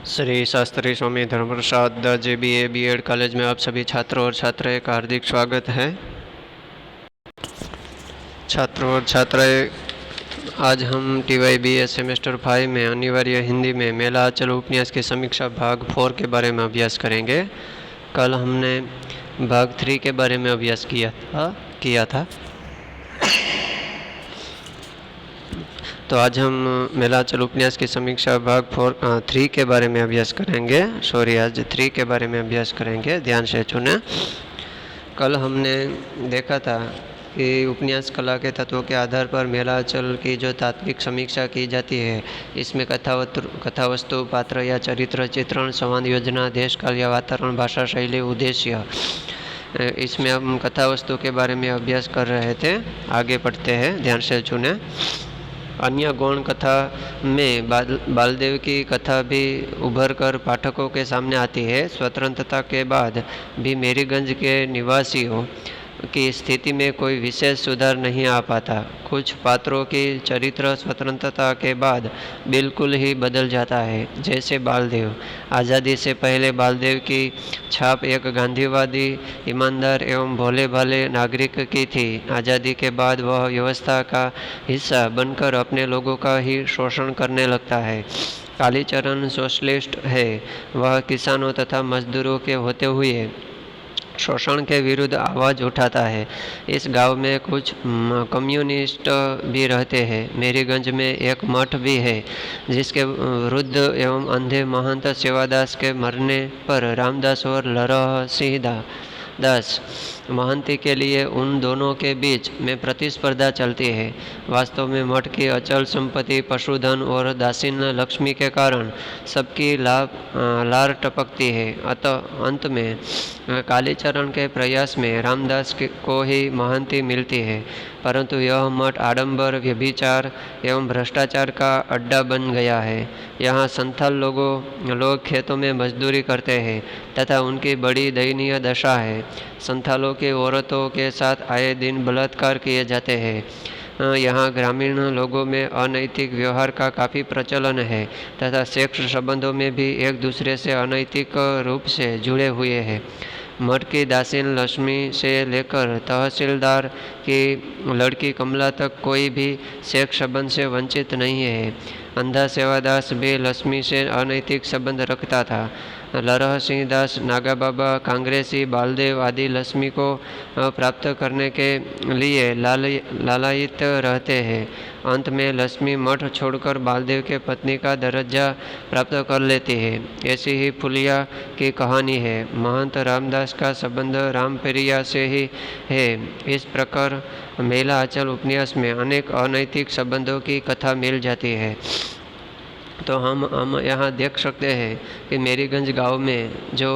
श्री शास्त्री स्वामी Dharmaprasad JBA B.Ed college में आप सभी छात्रों और छात्राएं का हार्दिक स्वागत है। छात्रों और छात्राएं, आज हम TYBA सेमेस्टर 5 में अनिवार्य हिंदी में मेला आंचल उपन्यास की समीक्षा भाग 4 के बारे में अभ्यास करेंगे। कल हमने भाग 3 के बारे में अभ्यास किया था। तो आज हम मेला आंचल उपन्यास की समीक्षा भाग 3 के बारे में अभ्यास करेंगे। आज 3 के बारे में अभ्यास करेंगे, ध्यान से सुने। कल हमने देखा था कि उपन्यास कला के तत्वों के आधार पर मेला आंचल की जो तात्विक समीक्षा की जाती है, इसमें कथावस्तु, पात्र या चरित्र, चित्रण, संवाद योजना, देश काल या वातावरण, भाषा शैली, उद्देश्य, इसमें हम कथावस्तु के बारे में अभ्यास कर रहे थे। आगे पढ़ते हैं, ध्यान से सुने। अन्य गौण कथा में बालदेव की कथा भी उभर कर पाठकों के सामने आती है। स्वतंत्रता के बाद भी मेरीगंज के निवासियों की स्थिति में कोई विशेष सुधार नहीं आ पाता। कुछ पात्रों की चरित्र स्वतंत्रता के बाद बिल्कुल ही बदल जाता है, जैसे बालदेव। आज़ादी से पहले बालदेव की छाप एक गांधीवादी, ईमानदार एवं भोले भाले नागरिक की थी। आज़ादी के बाद वह व्यवस्था का हिस्सा बनकर अपने लोगों का ही शोषण करने लगता है। कालीचरण सोशलिस्ट है। वह किसानों तथा मजदूरों के होते हुए शोषण के विरुद्ध आवाज़ उठाता है। इस गांव में कुछ कम्युनिस्ट भी रहते हैं। मेरीगंज में एक मठ भी है, जिसके वृद्ध एवं अंधे महंत सेवादास के मरने पर रामदास और लरह सिंह दास महंती के लिए उन दोनों के बीच में प्रतिस्पर्धा चलती है। वास्तव में मठ की अचल संपत्ति, पशुधन और दासीन लक्ष्मी के कारण सबकी लार टपकती है। अतः अंत में कालीचरण के प्रयास में रामदास को ही महंती मिलती है, परंतु यह मठ आडंबर, व्यभिचार एवं भ्रष्टाचार का अड्डा बन गया है। यहाँ संथाल लोग खेतों में मजदूरी करते हैं तथा उनकी बड़ी दयनीय दशा है। संथालों की औरतों के साथ आए दिन बलात्कार किए जाते हैं। यहाँ ग्रामीण लोगों में अनैतिक व्यवहार का काफ़ी प्रचलन है तथा सेक्स संबंधों में भी एक दूसरे से अनैतिक रूप से जुड़े हुए हैं। मठ की दासीन लक्ष्मी से लेकर तहसीलदार की लड़की कमला तक कोई भी सेक्स संबंध से वंचित नहीं है। अंधा सेवादास भी लक्ष्मी से अनैतिक संबंध रखता था। लरह सिंह दास, नागा बाबा, कांग्रेसी, बालदेव आदि लक्ष्मी को प्राप्त करने के लिए लालायित रहते हैं। अंत में लक्ष्मी मठ छोड़कर बालदेव के पत्नी का दर्जा प्राप्त कर लेती है। ऐसी ही फुलिया की कहानी है। महंत रामदास का संबंध रामपेरिया से ही है। इस प्रकार मेला आंचल उपन्यास में अनेक अनैतिक संबंधों की कथा मिल जाती है। तो हम यहाँ देख सकते हैं कि मेरीगंज गांव में जो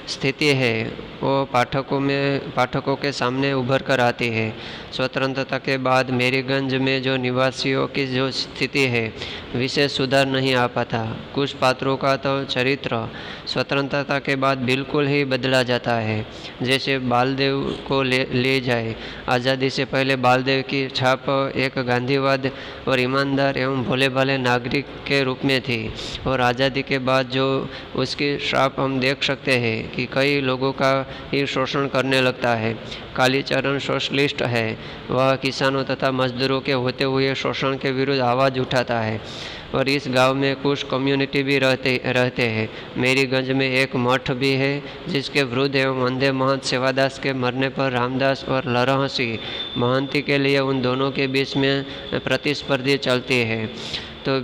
स्थिति है वो पाठकों के सामने उभर कर आती है। स्वतंत्रता के बाद मेरीगंज में जो निवासियों की जो स्थिति है, विशेष सुधार नहीं आ पाता। कुछ पात्रों का तो चरित्र स्वतंत्रता के बाद बिल्कुल ही बदला जाता है, जैसे बालदेव को ले जाए। आज़ादी से पहले बालदेव की छाप एक गांधीवाद और ईमानदार एवं भोले भाले नागरिक के रूप में थी, और आज़ादी के बाद जो उसकी श्राप हम देख सकते हैं कि कई लोगों का ही शोषण करने लगता है। कालीचरण सोशलिस्ट है। वह किसानों तथा मजदूरों के होते हुए शोषण के विरुद्ध आवाज़ उठाता है। और इस गांव में कुछ कम्युनिटी भी रहते हैं। मेरीगंज में एक मठ भी है, जिसके वृद्ध एवं अंधे महंत सेवादास के मरने पर रामदास और लरह सिंह महंती के लिए उन दोनों के बीच में प्रतिस्पर्धी चलती है। तो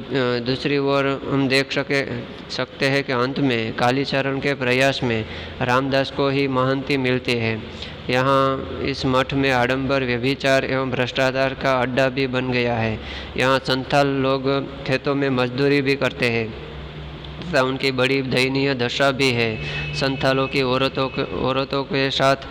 दूसरी ओर हम देख सकते हैं कि अंत में कालीचरण के प्रयास में रामदास को ही महंती मिलती है। यहाँ इस मठ में आडंबर, व्यभिचार एवं भ्रष्टाचार का अड्डा भी बन गया है। यहाँ संथाल लोग खेतों में मजदूरी भी करते हैं तथा उनकी बड़ी दयनीय दशा भी है। संथालों की औरतों के साथ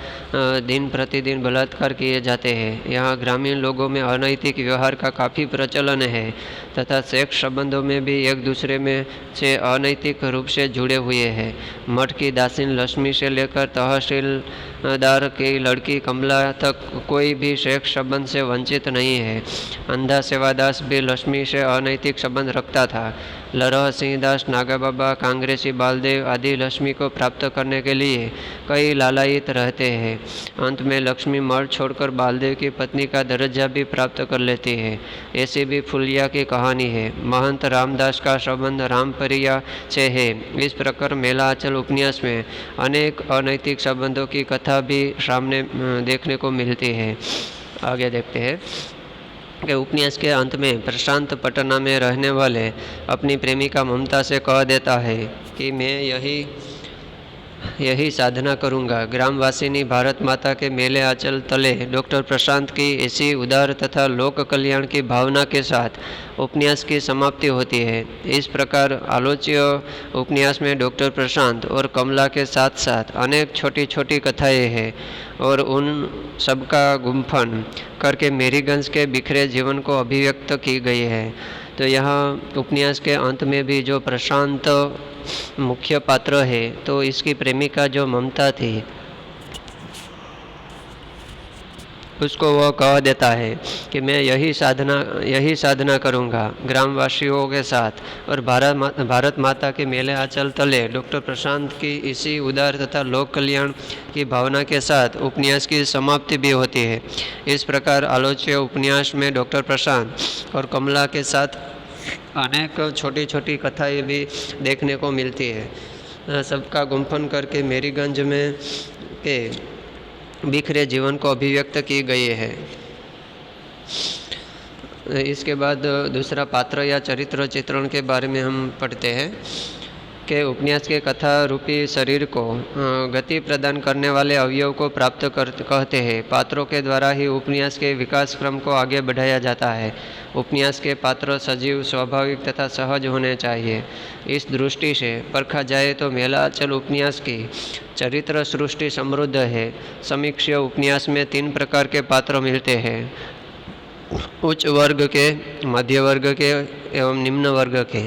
दिन प्रतिदिन बलात्कार किए जाते हैं। यहाँ ग्रामीण लोगों में अनैतिक व्यवहार का काफ़ी प्रचलन है तथा सेक्स संबंधों में भी एक दूसरे में से अनैतिक रूप से जुड़े हुए हैं। मठ की दासीन लक्ष्मी से लेकर तहसीलदार की लड़की कमला तक कोई भी सेक्स संबंध से वंचित नहीं है। अंधा सेवादास भी लक्ष्मी से अनैतिक संबंध रखता था। लरह सिंहदास, नागाबाबा, कांग्रेसी बालदेव आदि लक्ष्मी को प्राप्त करने के लिए कई लालायित रहते हैं। अंत में लक्ष्मी मर्द छोड़कर बालदेव की पत्नी का दर्जा भी प्राप्त कर लेती है। ऐसी भी फुलिया की कहानी है। महंत रामदास का संबंध रामपरिया से है। इस प्रकार मेला आंचल उपन्यास में अनेक अनैतिक संबंधों की कथा भी सामने देखने को मिलती है। आगे देखते हैं कि उपन्यास के अंत में प्रशांत पटना में रहने वाले अपनी प्रेमिका ममता से कह देता है कि मैं यही साधना करूंगा। ग्रामवासिनी भारत माता के मेले आंचल तले डॉक्टर प्रशांत की ऐसी उदार तथा लोक कल्याण की भावना के साथ उपन्यास की समाप्ति होती है। इस प्रकार आलोच्य उपन्यास में डॉक्टर प्रशांत और कमला के साथ साथ अनेक छोटी छोटी कथाएं हैं और उन सबका गुम्फन करके मेरीगंज के बिखरे जीवन को अभिव्यक्त की गई है। तो यहाँ उपन्यास के अंत में भी जो प्रशांत मुख्य पात्र है तो इसकी प्रेमिका जो ममता थी उसको वह कह देता है कि मैं यही साधना करूंगा ग्रामवासियों के साथ। और भारत माता के मेले आंचल तले डॉक्टर प्रशांत की इसी उदार तथा लोक कल्याण की भावना के साथ उपन्यास की समाप्ति भी होती है। इस प्रकार आलोच्य उपन्यास में डॉक्टर प्रशांत और कमला के साथ अनेक छोटी छोटी कथाएं भी देखने को मिलती है। सबका गुम्फन करके मेरीगंज में के बिखरे जीवन को अभिव्यक्त की गई है। इसके बाद दूसरा पात्र या चरित्र चित्रण के बारे में हम पढ़ते हैं कि उपन्यास के कथा रूपी शरीर को गति प्रदान करने वाले अवयव को प्राप्त कहते हैं। पात्रों के द्वारा ही उपन्यास के विकास क्रम को आगे बढ़ाया जाता है। उपन्यास के पात्र सजीव, स्वाभाविक तथा सहज होने चाहिए। इस दृष्टि से परखा जाए तो मेला आंचल उपन्यास की चरित्र सृष्टि समृद्ध है। समीक्षीय उपन्यास में 3 प्रकार के पात्र मिलते हैं: उच्च वर्ग के, मध्य वर्ग के एवं निम्न वर्ग के।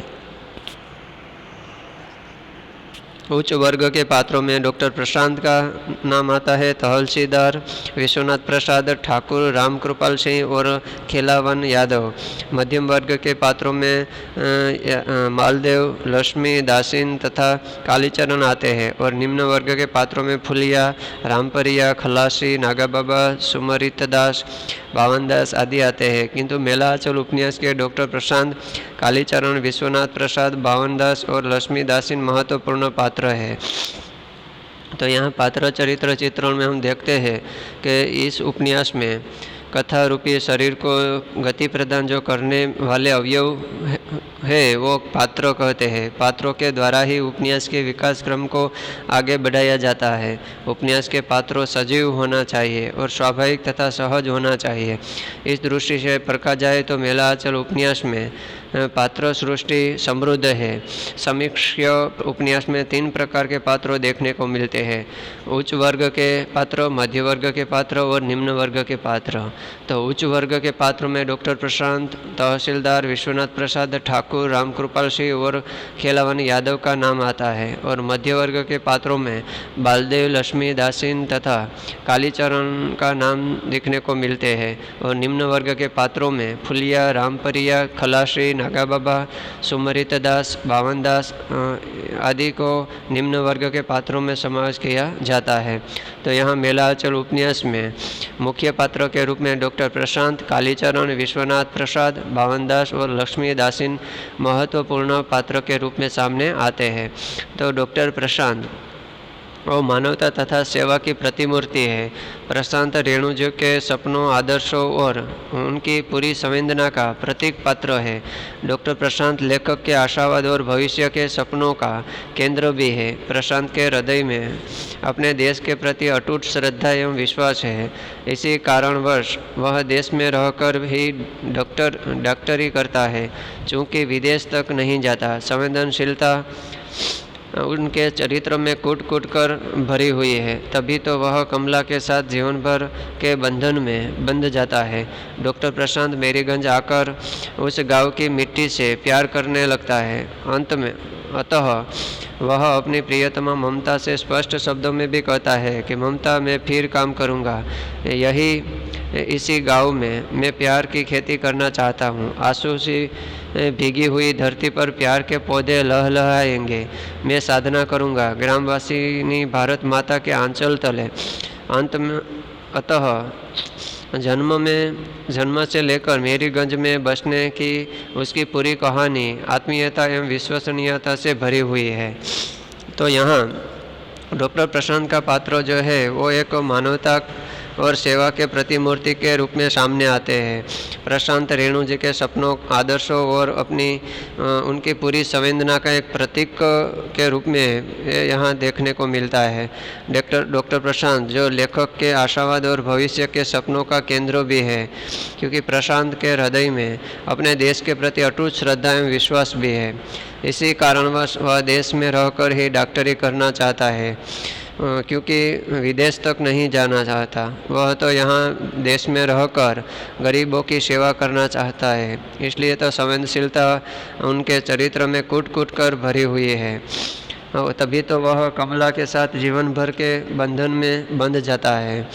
उच्च वर्ग के पात्रों में डॉक्टर प्रशांत का नाम आता है, तहसीलदार विश्वनाथ प्रसाद, ठाकुर रामकृपाल सिंह और खेलावन यादव। मध्यम वर्ग के पात्रों में मालदेव, लक्ष्मी, दासीन तथा कालीचरण आते हैं और निम्न वर्ग के पात्रों में फुलिया, रामपरिया, खलासी, नागाबाबा, सुमरितदास, बावनदास आदि आते हैं। किंतु मेला आंचल उपन्यास के डॉक्टर प्रशांत, कालीचरण, विश्वनाथ प्रसाद, बावनदास और लक्ष्मी दासीन महत्वपूर्ण पात्र है। तो यहाँ पात्र चरित्र चित्रण में हम देखते हैं कि इस उपन्यास में कथा रूपी शरीर को गति प्रदान जो करने वाले अवयव है वो पात्र कहते हैं। पात्रों के द्वारा ही उपन्यास के विकास क्रम को आगे बढ़ाया जाता है। उपन्यास के पात्रों सजीव होना चाहिए और स्वाभाविक तथा सहज होना चाहिए। इस दृष्टि से परखा जाए तो मेला आंचल उपन्यास में पात्र सृष्टि समृद्ध है। समीक्षीय उपन्यास में 3 प्रकार के पात्रों देखने को मिलते हैं: उच्च वर्ग के पात्र, मध्य वर्ग के पात्र और निम्न वर्ग के पात्र। तो उच्च वर्ग के पात्र में डॉक्टर प्रशांत, तहसीलदार विश्वनाथ प्रसाद, ठाकुर रामकृपाल सिंह और खेलावन यादव का नाम आता है। और मध्य वर्ग के पात्रों में बालदेव, लक्ष्मी, दासीन तथा कालीचरण का नाम देखने को मिलते हैं। और निम्न वर्ग के पात्रों में फुलिया, रामपरिया, खलासी, नागाबाबा, सुमरितदास, बावनदास आदि को निम्न वर्ग के पात्रों में समावेश किया जाता है। तो यहाँ मेला आंचल उपन्यास में मुख्य पात्रों के रूप में डॉक्टर प्रशांत, कालीचरण, विश्वनाथ प्रसाद, बावनदास और लक्ष्मी दासीन महत्वपूर्ण पात्र के रूप में सामने आते हैं। तो डॉक्टर प्रशांत वो मानवता तथा सेवा की प्रतिमूर्ति है। प्रशांत रेणुजी के सपनों, आदर्शों और उनकी पूरी संवेदना का प्रतीक पात्र है। डॉक्टर प्रशांत लेखक के आशावाद और भविष्य के सपनों का केंद्र भी है। प्रशांत के हृदय में अपने देश के प्रति अटूट श्रद्धा एवं विश्वास है। इसी कारणवश वह देश में रहकर ही डॉक्टरी करता है, चूँकि विदेश तक नहीं जाता। संवेदनशीलता उनके चरित्र में कूट कूट कर भरी हुई है, तभी तो वह कमला के साथ जीवन भर के बंधन में बंध जाता है। डॉक्टर प्रशांत मेरीगंज आकर उस गांव की मिट्टी से प्यार करने लगता है। अतः वह अपनी प्रियतमा ममता से स्पष्ट शब्दों में भी कहता है कि ममता, मैं फिर काम करूँगा, इसी गांव में मैं प्यार की खेती करना चाहता हूँ। आंसू सी भीगी हुई धरती पर प्यार के पौधे लहलहाएंगे, मैं साधना करूँगा ग्रामवासिनी भारत माता के आंचल तले। अंत में अतः जन्म से लेकर मेरीगंज में बसने की उसकी पूरी कहानी आत्मीयता एवं विश्वसनीयता से भरी हुई है। तो यहाँ डॉक्टर प्रशांत का पात्र जो है वो एक मानवता और सेवा के प्रतिमूर्ति के रूप में सामने आते हैं। प्रशांत रेणु जी के सपनों, आदर्शों और उनकी पूरी संवेदना का एक प्रतीक के रूप में यहाँ देखने को मिलता है। डॉक्टर प्रशांत जो लेखक के आशावाद और भविष्य के सपनों का केंद्र भी है, क्योंकि प्रशांत के हृदय में अपने देश के प्रति अटूट श्रद्धा एवं विश्वास भी है। इसी कारणवश वह देश में रहकर ही डॉक्टरी करना चाहता है, क्योंकि विदेश तक नहीं जाना चाहता। वह तो यहाँ देश में रहकर गरीबों की सेवा करना चाहता है, इसलिए तो संवेदनशीलता उनके चरित्र में कूट कूट कर भरी हुई है। तभी तो वह कमला के साथ जीवन भर के बंधन में बंध जाता है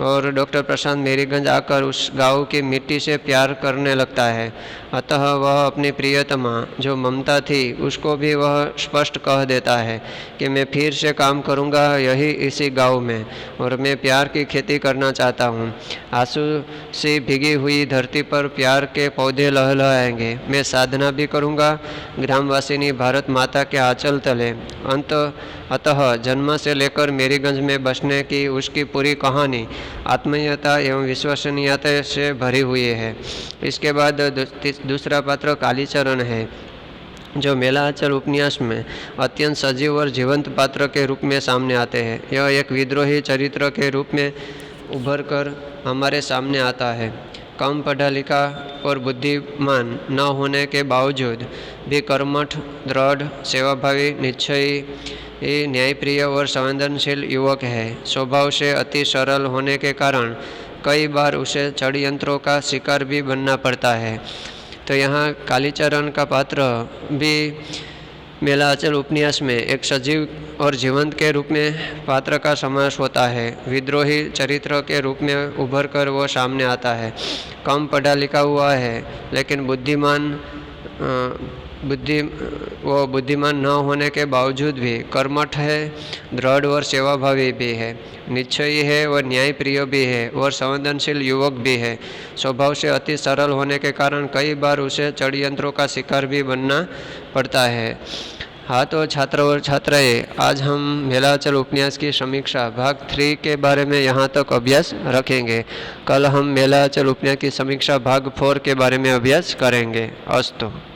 और डॉक्टर प्रशांत मेरीगंज आकर उस गांव की मिट्टी से प्यार करने लगता है। अतः वह अपनी प्रियतमा जो ममता थी उसको भी वह स्पष्ट कह देता है कि मैं फिर से काम करूंगा इसी गांव में, और मैं प्यार की खेती करना चाहता हूं। आंसू से भीगी हुई धरती पर प्यार के पौधे लहलहाएंगे, मैं साधना भी करूंगा ग्रामवासिनी भारत माता के आंचल तले। अतः जन्म से लेकर मेरीगंज में बसने की उसकी पूरी कहानी आत्मीयता एवं विश्वसनीयता से भरी हुई है। इसके बाद दूसरा पात्र कालीचरण है, जो मेलाचल उपन्यास में अत्यंत सजीव और जीवंत पात्र के रूप में सामने आते हैं। यह एक विद्रोही चरित्र के रूप में उभर कर हमारे सामने आता है। कम पढ़ा लिखा और बुद्धिमान न होने के बावजूद भी कर्मठ, दृढ़, सेवाभावी, निश्चयी, न्यायप्रिय और संवेदनशील युवक है। स्वभाव से अति सरल होने के कारण कई बार उसे षड्यंत्रों का शिकार भी बनना पड़ता है। तो यहाँ कालीचरण का पात्र भी मेलाचल उपन्यास में एक सजीव और जीवंत के रूप में पात्र का समावेश होता है। विद्रोही चरित्र के रूप में उभर कर वो सामने आता है। कम पढ़ा लिखा हुआ है, लेकिन बुद्धिमान न होने के बावजूद भी कर्मठ है, दृढ़ और सेवाभावी भी है, निश्चयी है और न्यायप्रिय भी है और संवेदनशील युवक भी है। स्वभाव से अति सरल होने के कारण कई बार उसे षड्यंत्रों का शिकार भी बनना पड़ता है। हाँ, तो छात्र और छात्राएं, आज हम मेलाचल उपन्यास की समीक्षा भाग 3 के बारे में यहाँ तक अभ्यास रखेंगे। कल हम मेलाचल उपन्यास की समीक्षा भाग 4 के बारे में अभ्यास करेंगे। अस्तु।